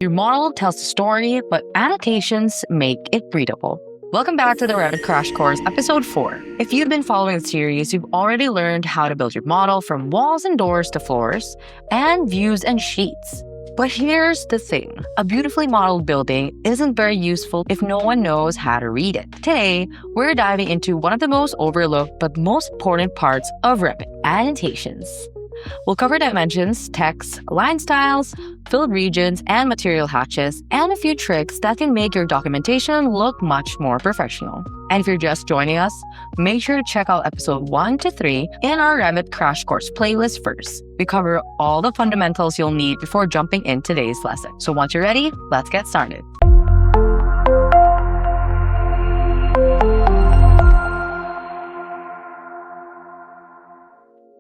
Your model tells the story, but annotations make it readable. Welcome back to the Revit Crash Course, episode 4. If you've been following the series, you've already learned how to build your model from walls and doors to floors, and views and sheets. But here's the thing. A beautifully modeled building isn't very useful if no one knows how to read it. Today, we're diving into one of the most overlooked but most important parts of Revit, annotations. We'll cover dimensions, text, line styles, filled regions, and material hatches, and a few tricks that can make your documentation look much more professional. And if you're just joining us, make sure to check out episode 1 to 3 in our Revit Crash Course playlist first. We cover all the fundamentals you'll need before jumping in today's lesson. So once you're ready, let's get started.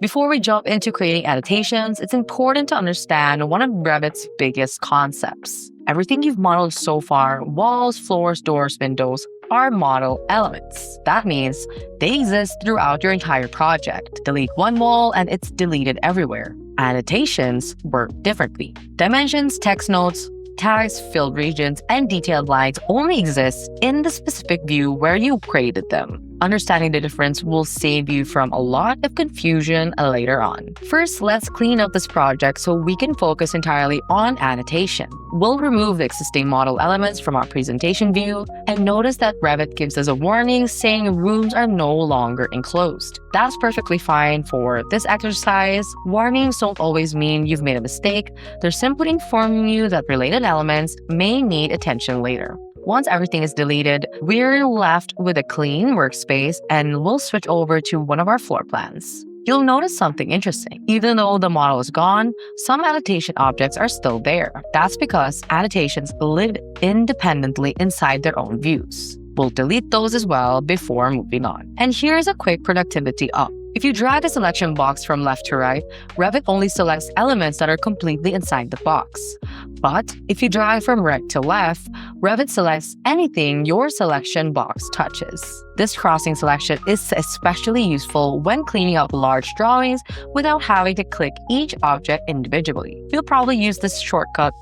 Before we jump into creating annotations, it's important to understand one of Revit's biggest concepts. Everything you've modeled so far, walls, floors, doors, windows, are model elements. That means they exist throughout your entire project. Delete one wall and it's deleted everywhere. Annotations work differently. Dimensions, text notes, tags, filled regions, and detailed lines only exist in the specific view where you created them. Understanding the difference will save you from a lot of confusion later on. First, let's clean up this project so we can focus entirely on annotation. We'll remove the existing model elements from our presentation view, and notice that Revit gives us a warning saying rooms are no longer enclosed. That's perfectly fine for this exercise. Warnings don't always mean you've made a mistake. They're simply informing you that related elements may need attention later. Once everything is deleted, we're left with a clean workspace, and we'll switch over to one of our floor plans. You'll notice something interesting. Even though the model is gone, some annotation objects are still there. That's because annotations live independently inside their own views. We'll delete those as well before moving on. And here's a quick productivity up. If you drag the selection box from left to right, Revit only selects elements that are completely inside the box. But if you drag from right to left, Revit selects anything your selection box touches. This crossing selection is especially useful when cleaning up large drawings without having to click each object individually. You'll probably use this shortcut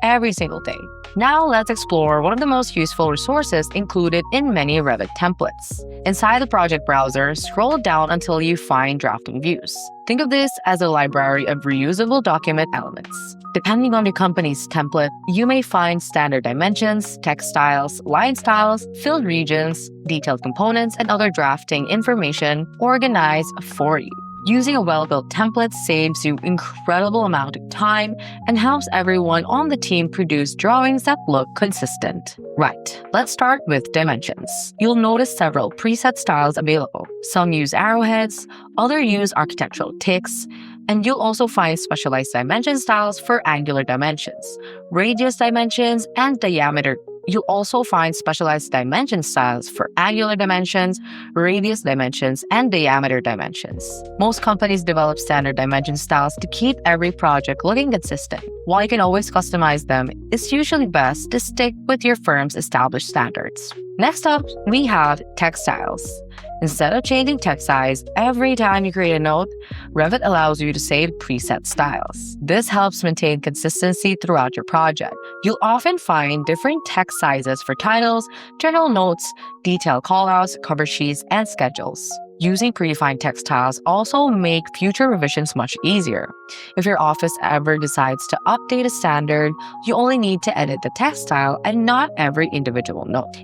every single day. Now let's explore one of the most useful resources included in many Revit templates. Inside the project browser, scroll down until you find drafting views. Think of this as a library of reusable document elements. Depending on your company's template, you may find standard dimensions, text styles, line styles, filled regions, detailed components, and other drafting information organized for you. Using a well-built template saves you incredible amount of time and helps everyone on the team produce drawings that look consistent. Right, let's start with dimensions. You'll notice several preset styles available. Some use arrowheads, others use architectural ticks, and you'll also find specialized dimension styles for angular dimensions, radius dimensions, and diameter. You'll also find specialized dimension styles for angular dimensions, radius dimensions, and diameter dimensions. Most companies develop standard dimension styles to keep every project looking consistent. While you can always customize them, it's usually best to stick with your firm's established standards. Next up, we have text styles. Instead of changing text size every time you create a note, Revit allows you to save preset styles. This helps maintain consistency throughout your project. You'll often find different text sizes for titles, general notes, detailed callouts, cover sheets, and schedules. Using predefined text styles also make future revisions much easier. If your office ever decides to update a standard, you only need to edit the text style and not every individual note.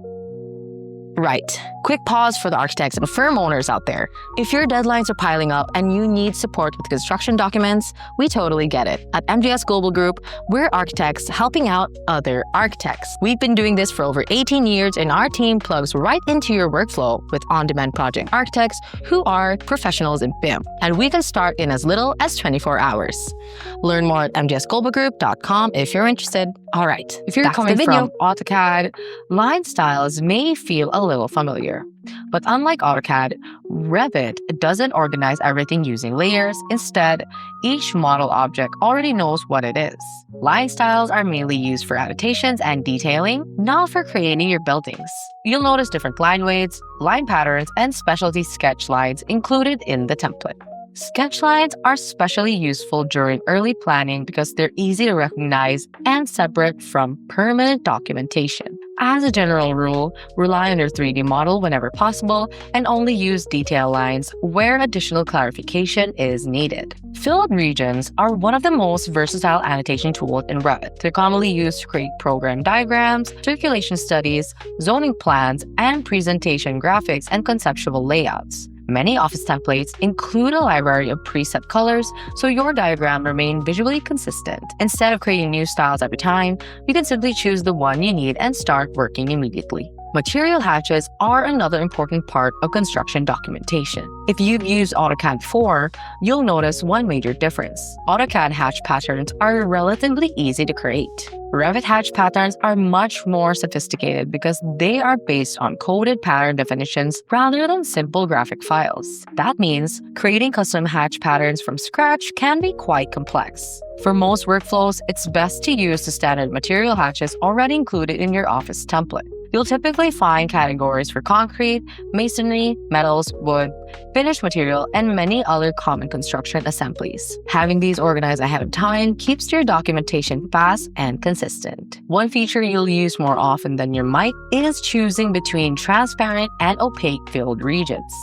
Right. Quick pause for the architects and firm owners out there. If your deadlines are piling up and you need support with construction documents, we totally get it. At MGS Global Group, we're architects helping out other architects. We've been doing this for over 18 years, and our team plugs right into your workflow with on-demand project architects who are professionals in BIM. And we can start in as little as 24 hours. Learn more at mgsglobalgroup.com if you're interested. All right, if you're coming from AutoCAD, line styles may feel a little familiar. But unlike AutoCAD, Revit doesn't organize everything using layers. Instead, each model object already knows what it is. Line styles are mainly used for annotations and detailing, not for creating your buildings. You'll notice different line weights, line patterns, and specialty sketch lines included in the template. Sketch lines are especially useful during early planning because they're easy to recognize and separate from permanent documentation. As a general rule, rely on your 3D model whenever possible and only use detail lines where additional clarification is needed. Filled regions are one of the most versatile annotation tools in Revit. They're commonly used to create program diagrams, circulation studies, zoning plans, and presentation graphics and conceptual layouts. Many office templates include a library of preset colors, so your diagram remains visually consistent. Instead of creating new styles every time, you can simply choose the one you need and start working immediately. Material hatches are another important part of construction documentation. If you've used AutoCAD before, you'll notice one major difference. AutoCAD hatch patterns are relatively easy to create. Revit hatch patterns are much more sophisticated because they are based on coded pattern definitions rather than simple graphic files. That means creating custom hatch patterns from scratch can be quite complex. For most workflows, it's best to use the standard material hatches already included in your office template. You'll typically find categories for concrete, masonry, metals, wood, finished material, and many other common construction assemblies. Having these organized ahead of time keeps your documentation fast and consistent. One feature you'll use more often than you might is choosing between transparent and opaque filled regions.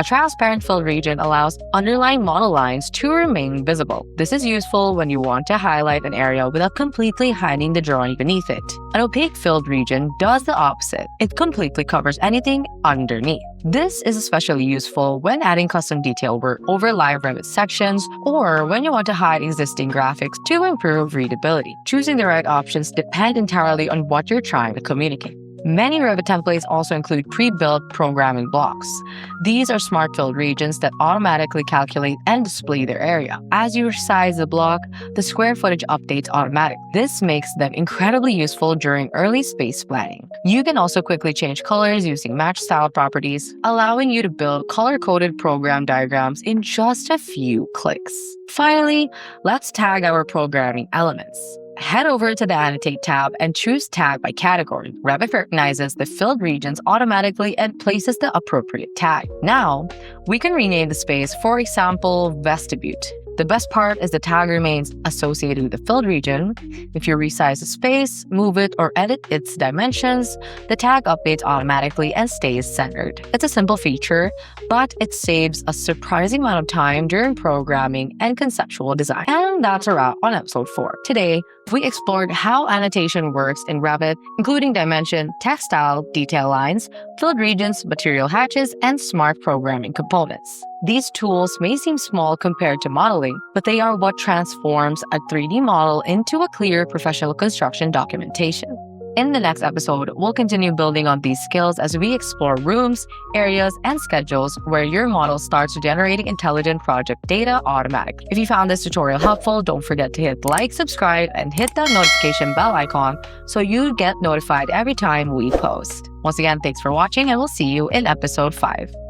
A transparent filled region allows underlying model lines to remain visible. This is useful when you want to highlight an area without completely hiding the drawing beneath it. An opaque filled region does the opposite. It completely covers anything underneath. This is especially useful when adding custom detail work over live Revit sections or when you want to hide existing graphics to improve readability. Choosing the right options depends entirely on what you're trying to communicate. Many Revit templates also include pre-built programming blocks. These are smart filled regions that automatically calculate and display their area. As you resize the block, the square footage updates automatically. This makes them incredibly useful during early space planning. You can also quickly change colors using match style properties, allowing you to build color-coded program diagrams in just a few clicks. Finally, let's tag our programming elements. Head over to the Annotate tab and choose Tag by category. Revit recognizes the filled regions automatically and places the appropriate tag. Now, we can rename the space, for example, Vestibule. The best part is the tag remains associated with the filled region. If you resize the space, move it, or edit its dimensions, the tag updates automatically and stays centered. It's a simple feature, but it saves a surprising amount of time during programming and conceptual design. And that's a wrap on episode 4. Today, we explored how annotation works in Revit, including dimension, text style, detail lines, filled regions, material hatches, and smart programming components. These tools may seem small compared to modeling, but they are what transforms a 3D model into a clear professional construction documentation. In the next episode, we'll continue building on these skills as we explore rooms, areas, and schedules where your model starts generating intelligent project data automatically. If you found this tutorial helpful, don't forget to hit like, subscribe, and hit that notification bell icon so you get notified every time we post. Once again, thanks for watching, and we'll see you in episode 5.